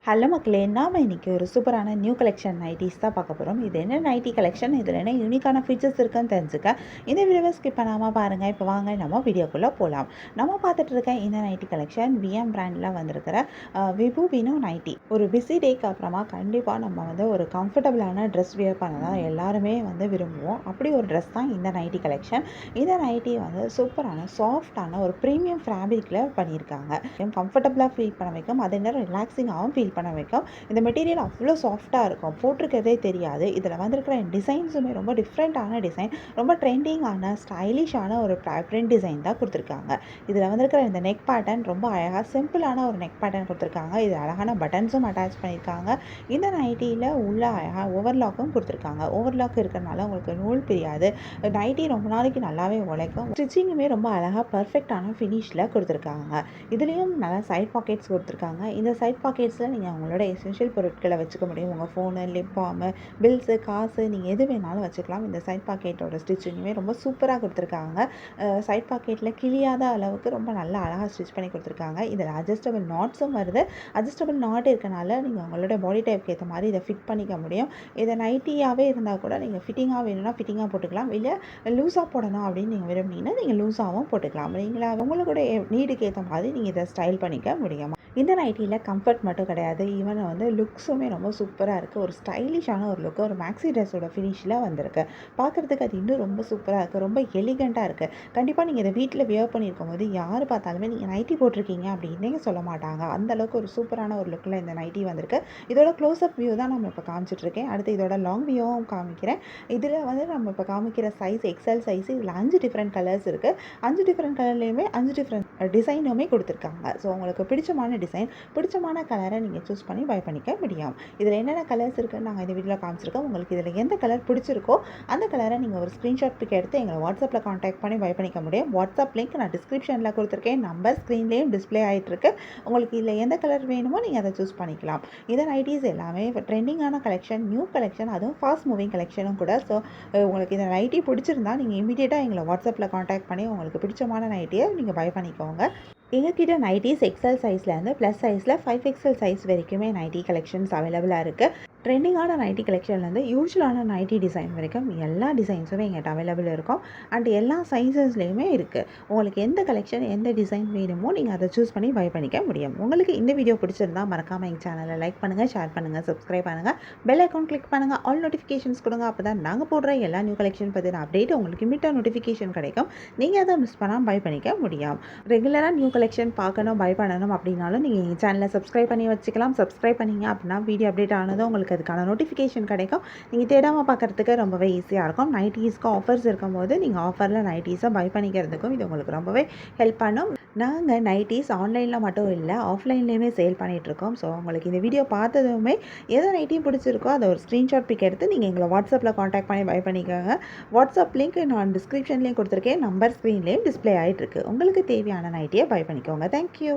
Hello மக்களே! நாம இன்னைக்கு ஒரு சூப்பரான நியூ கலெக்ஷன் நைட்டீஸ் தான் பார்க்க போறோம். இது என்ன நைட்டி கலெக்ஷன், இதில் என்ன யூனிக்கான ஃபீச்சர்ஸ் இருக்குன்னு தெரிஞ்சுக்க இந்த வீடியோவை ஸ்கிப் பண்ணாம பாருங்க. இப்போ வாங்க நம்ம வீடியோக்குள்ள போலாம். நம்ம பார்த்துட்டு இருக்க இந்த நைட்டி கலெக்ஷன் விஎம் பிராண்ட்ல வந்திருக்கிற விபு வினோ நைட்டி. ஒரு பிஸி டேக்கு அப்புறமா கண்டிப்பா நம்ம ஒரு கம்ஃபர்டபுளான ட்ரெஸ் வியர் பண்ண தான் எல்லாருமே விரும்புவோம். அப்படி ஒரு ட்ரெஸ் தான் இந்த நைட்டி கலெக்ஷன். இந்த நைட்டி சூப்பரான சாஃப்டான ஒரு ப்ரீமியம் ஃபேப்ரிக்ல பண்ணியிருக்காங்க. கம்ஃபர்டபுளாக ஃபீல் பண்ண வைக்கும், அதே நேரம் ரிலாக்ஸிங்காகவும் ஃபீல் பண்ண வைக்கும். இந்த மெட்டீரியல் அவ்வளோ சாஃப்டாக இருக்கும், போட்டிருக்கிறதே தெரியாது. இதில் வந்திருக்கிற டிசைன்ஸுமே ரொம்ப டிஃப்ரெண்ட்டான டிசைன், ரொம்ப ட்ரெண்டிங்கான ஸ்டைலிஷான ஒரு பிரிண்ட் டிசைன் தான் கொடுத்துருக்காங்க. இதில் வந்திருக்கிற இந்த நெக் பேட்டர்ன் ரொம்ப அழகாக சிம்பிளான ஒரு நெக் பேட்டர்ன் கொடுத்துருக்காங்க. இது அழகான பட்டன்ஸும் அட்டாச் பண்ணியிருக்காங்க. இந்த நைட்டியில் உள்ள அழகாக ஓவர்லாக்கும் கொடுத்துருக்காங்க. ஓவர்லாக் இருக்கிறனால உங்களுக்கு நூல் பிரியாது. நைட்டி ரொம்ப நாளைக்கு நல்லாவே உழைக்கும். ஸ்டிச்சிங்குமே ரொம்ப அழகாக பர்ஃபெக்டான ஃபினிஷில் கொடுத்துருக்காங்க. இதுலேயும் நல்லா சைட் பாக்கெட்ஸ் கொடுத்துருக்காங்க. இந்த சைட் பாக்கெட்ஸில் நீங்கள் அவங்களோட எசென்ஷியல் பொருட்களை வச்சுக்க முடியும். உங்கள் ஃபோனு, லிப் பாமு, பில்ஸு, காசு, நீங்கள் எது வேணாலும் வச்சுக்கலாம். இந்த சைட் பாக்கெட்டோட ஸ்டிச்சிங்குமே ரொம்ப சூப்பராக கொடுத்துருக்காங்க. சைட் பாக்கெட்டில் கிழியாத அளவுக்கு ரொம்ப நல்லா அழகாக ஸ்டிச் பண்ணி கொடுத்துருக்காங்க. இதில் அட்ஜஸ்டபிள் நாட்ஸும் வருது. அட்ஜஸ்டபிள் நாட் இருக்கனால நீங்கள் உங்களோட பாடி டைப்க்கு ஏற்ற மாதிரி இதை ஃபிட் பண்ணிக்க முடியும். இதை நைட்டியாகவே இருந்தால் கூட நீங்கள் ஃபிட்டிங்காக வேணும்னா ஃபிட்டிங்காக போட்டுக்கலாம். இல்லை லூஸாக போடணும் அப்படின்னு நீங்கள் விரும்பினீங்கன்னா நீங்கள் லூஸாகவும் போட்டுக்கலாம். நீங்களா உங்களோட நீடுக்கு ஏற்ற மாதிரி நீங்கள் இதை ஸ்டைல் பண்ணிக்க முடியும். இந்த நைட்டியில் கம்ஃபர்ட் மட்டும் கிடையாது, ஈவன் லுக்ஸுமே ரொம்ப சூப்பராக இருக்குது. ஒரு ஸ்டைலிஷான ஒரு லுக்கு, ஒரு மேக்ஸி ட்ரெஸ்ஸோட ஃபினிஷில் வந்திருக்கு. பார்க்குறதுக்கு அது இன்னும் ரொம்ப சூப்பராக இருக்குது, ரொம்ப எலிகண்ட்டாக இருக்குது. கண்டிப்பாக நீங்கள் இதை வீட்டில் வியர் பண்ணியிருக்கும் போது யார் பார்த்தாலுமே நீங்கள் நைட்டி போட்டிருக்கீங்க அப்படின்னு சொல்ல மாட்டாங்க. அந்தளவுக்கு ஒரு சூப்பரான ஒரு லுக்கில் இந்த நைட்டி வந்திருக்கு. இதோட க்ளோஸ்அப் வியூ தான் நம்ம இப்போ காமிச்சிட்ருக்கேன். அடுத்து இதோட லாங் வியூவும் காமிக்கிறேன். இதில் நம்ம இப்போ காமிக்கிற சைஸ் எக்ஸல் சைஸ். இதில் 5 டிஃப்ரெண்ட் கலர்ஸ் இருக்குது. 5 டிஃப்ரெண்ட் கலர்லேயுமே 5 டிஃப்ரெண்ட் டிசைனுமே கொடுத்துருக்காங்க. ஸோ உங்களுக்கு பிடிச்சமான டிசைன், பிடிச்சமான கலரை நீங்கள் சூஸ் பண்ணி பை பண்ணிக்க முடியும். இதில் என்னென்ன கலர்ஸ் இருக்குன்னு நாங்கள் இந்த வீடியோவில் காமிச்சிருக்கோம். உங்களுக்கு இதில் எந்த கலர் பிடிச்சிருக்கோ அந்த கலரை நீங்கள் ஒரு ஸ்க்ரீன்ஷாட் பிக் எடுத்து எங்களை வாட்ஸ்அப்பில் காண்டாக்ட் பண்ணி பை பண்ணிக்க முடியும். வாட்ஸ்அப் லிங்க் நான் டிஸ்கிரிப்ஷனில் கொடுத்துருக்கேன். நம்பர் ஸ்க்ரீன்லேயும் டிஸ்பிளே ஆகிட்டுருக்கு. உங்களுக்கு இதில் எந்த கலர் வேணுமோ நீங்கள் அதை சூஸ் பண்ணிக்கலாம். இந்த நைட்டிஸ் எல்லாமே இப்போ ட்ரெண்டிங்கான கலெக்ஷன், நியூ கலெக்ஷன், அதுவும் ஃபாஸ்ட் மூவிங் கலெக்ஷனும் கூட. ஸோ உங்களுக்கு இந்த நைட்டி பிடிச்சிருந்தா நீங்கள் இமீடியட்டாக எங்களை வாட்ஸ்அப்பில் காண்டாக்ட் பண்ணி உங்களுக்கு பிடிச்சமான நைட்டியை நீங்கள் பை பண்ணிக்கோங்க. எங்ககிட்ட நைட்டிஸ் எக்ஸல் சைஸ்லேருந்து ப்ளஸ் சைஸில் 5XL சைஸ் வரைக்குமே நைட்டி கலெக்ஷன்ஸ் அவைலபிளாக இருக்குது. ட்ரெண்டிங்கான நைட்டி கலெக்ஷன்லேருந்து யூஸ்வலான நைட்டி டிசைன் வரைக்கும் எல்லா டிசைன்ஸுமே எங்கிட்ட அவைலபிள் இருக்கும். அண்ட் எல்லா சைஸஸ்லேயுமே இருக்குது. உங்களுக்கு எந்த கலெக்ஷன், எந்த டிசைன் வேணுமோ நீங்கள் அதை சூஸ் பண்ணி பை பண்ணிக்க முடியும். உங்களுக்கு இந்த வீடியோ பிடிச்சிருந்தா மறக்காமல் எங்கள் சேனலை லைக் பண்ணுங்கள், ஷேர் பண்ணுங்கள், சப்ஸ்கிரைப் பண்ணுங்கள், பெல் ஐக்கான் கிளிக் பண்ணுங்கள், ஆல் நோட்டிஃபிகேஷன்ஸ் கொடுங்க. அப்போ தான் நாங்கள் போடுற எல்லா நியூ கலெக்ஷன் பற்றின அப்டேட் உங்களுக்கு இமிடியேட்டாக நோட்டிஃபிகேஷன் கிடைக்கும். நீங்கள் அதை மிஸ் பண்ணாமல் பை பண்ணிக்க முடியும். ரெகுலராக நியூ கலெக்ஷன் பார்க்கணும், பை பண்ணணும் அப்படின்னாலும் நீங்கள் எங்கள் சேனலை சப்ஸ்கிரைப் பண்ணி வச்சுக்கலாம். சப்ஸ்கிரைப் பண்ணிங்க அப்படின்னா வீடியோ அப்டேட் ஆனதும் உங்களுக்கு அதுக்கான நோட்டிஃபிகேஷன் கிடைக்கும். நீங்கள் தேடாமல் பார்க்குறதுக்கு ரொம்பவே ஈஸியாக இருக்கும். நைட்டீஸ்க்கு ஆஃபர்ஸ் இருக்கும்போது நீங்கள் ஆஃபரில் நைட்டீஸை பை பண்ணிக்கிறதுக்கும் இது உங்களுக்கு ரொம்பவே ஹெல்ப் பண்ணும். நாங்கள் நைட்டீஸ் ஆன்லைனில் மட்டும் இல்லை, ஆஃப்லைன்லேயுமே சேல் பண்ணிகிட்ருக்கோம். ஸோ உங்களுக்கு இந்த வீடியோ பார்த்ததுமே எதோ நைட்டியும் பிடிச்சிருக்கோ அதை ஒரு ஸ்க்ரீன்ஷாட் பிக் எடுத்து நீங்கள் எங்களை வாட்ஸ்அப்பில் காண்டாக்ட் பண்ணி பை பண்ணிக்கோங்க. வாட்ஸ்அப் லிங்க் நான் டிஸ்கிரிப்ஷன்லேயும் கொடுத்துருக்கேன். நம்பர் ஸ்க்ரீன்லேயும் டிஸ்பிளே ஆகிட்டுருக்கு. உங்களுக்கு தேவையான நைட்டியை பை பண்ணிக்கோங்க. தேங்க்யூ.